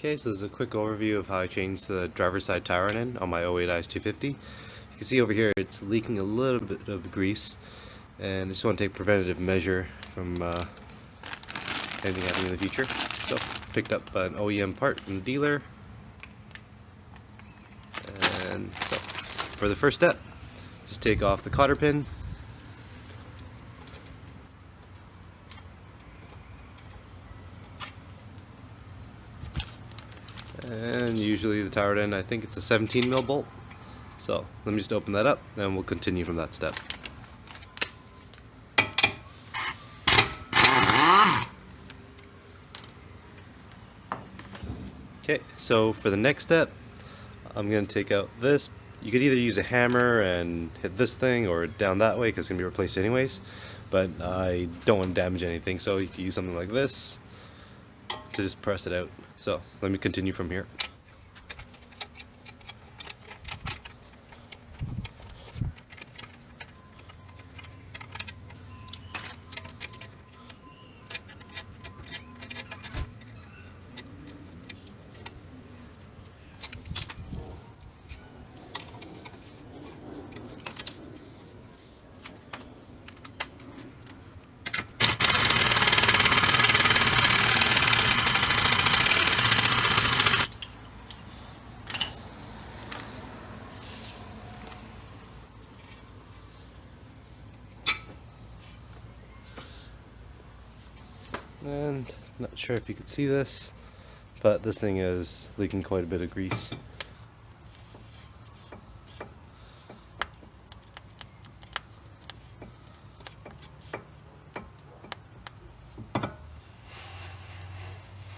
Okay, so this is a quick overview of how I changed the driver's side tire iron on my 08 IS250. You can see over here it's leaking a little bit of grease, and I just want to take preventative measure from anything happening in the future. So, picked up an OEM part from the dealer, and so for the first step, just take off the cotter pin. And usually the tire end, I think it's a 17mm bolt. So let me just open that up and we'll continue from that step. Okay, so for the next step, I'm going to take out this. You could either use a hammer and hit this thing or down that way because it's going to be replaced anyways. But I don't want to damage anything, so you can use something like this to just press it out. So let me continue from here. And not sure if you could see this, but this thing is leaking quite a bit of grease.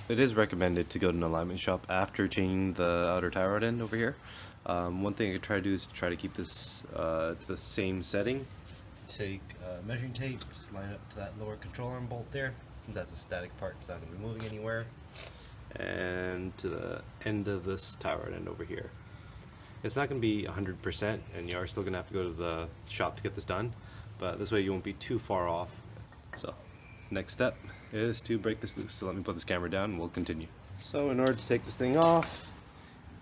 It is recommended to go to an alignment shop after changing the outer tire rod end over here. One thing I could try to do is try to keep this to the same setting. Take measuring tape, just line it up to that lower control arm bolt there, since that's a static part, it's not going to be moving anywhere, and to the end of this tire rod end over here. It's not going to be 100%, and you are still going to have to go to the shop to get this done, but this way you won't be too far off. So next step is to break this loose. So let me put this camera down and we'll continue. So in order to take this thing off,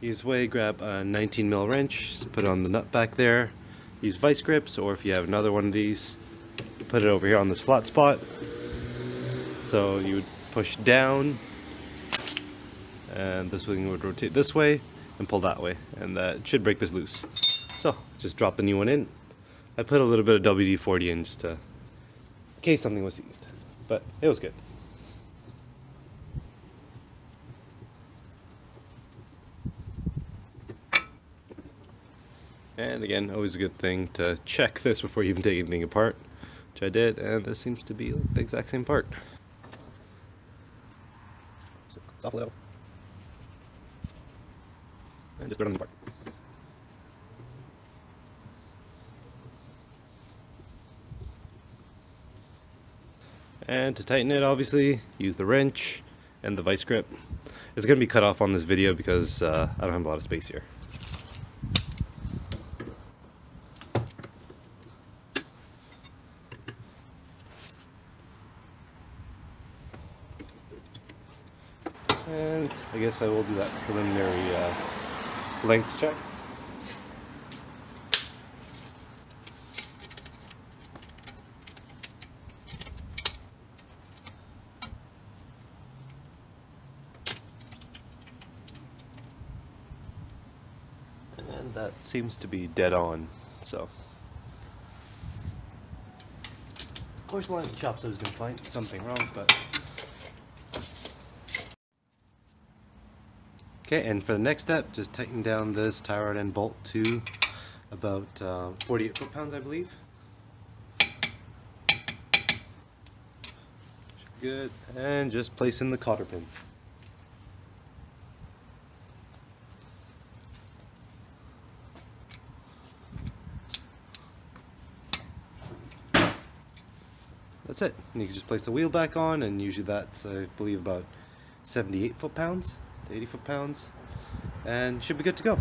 easiest way, grab a 19mm wrench, put it on the nut back there. Use vice grips, or if you have another one of these, put it over here on this flat spot. So you would push down, and this thing would rotate this way and pull that way, and that should break this loose. So just drop the new one in. I put a little bit of WD-40 in just in case something was seized, but it was good. And again, always a good thing to check this before you even take anything apart, which I did, and this seems to be like the exact same part. So it's off a little. And just put it on the part. And to tighten it, obviously, use the wrench and the vice grip. It's going to be cut off on this video because I don't have a lot of space here. And I guess I will do that preliminary length check. And that seems to be dead on, so. Of course, the line of chops I was going to find something wrong, but. Okay, and for the next step, just tighten down this tire rod end bolt to about 48 foot-pounds, I believe. Good, and just place in the cotter pin. That's it. And you can just place the wheel back on, and usually that's, I believe, about 78 foot-pounds to 80 foot-pounds, and should be good to go.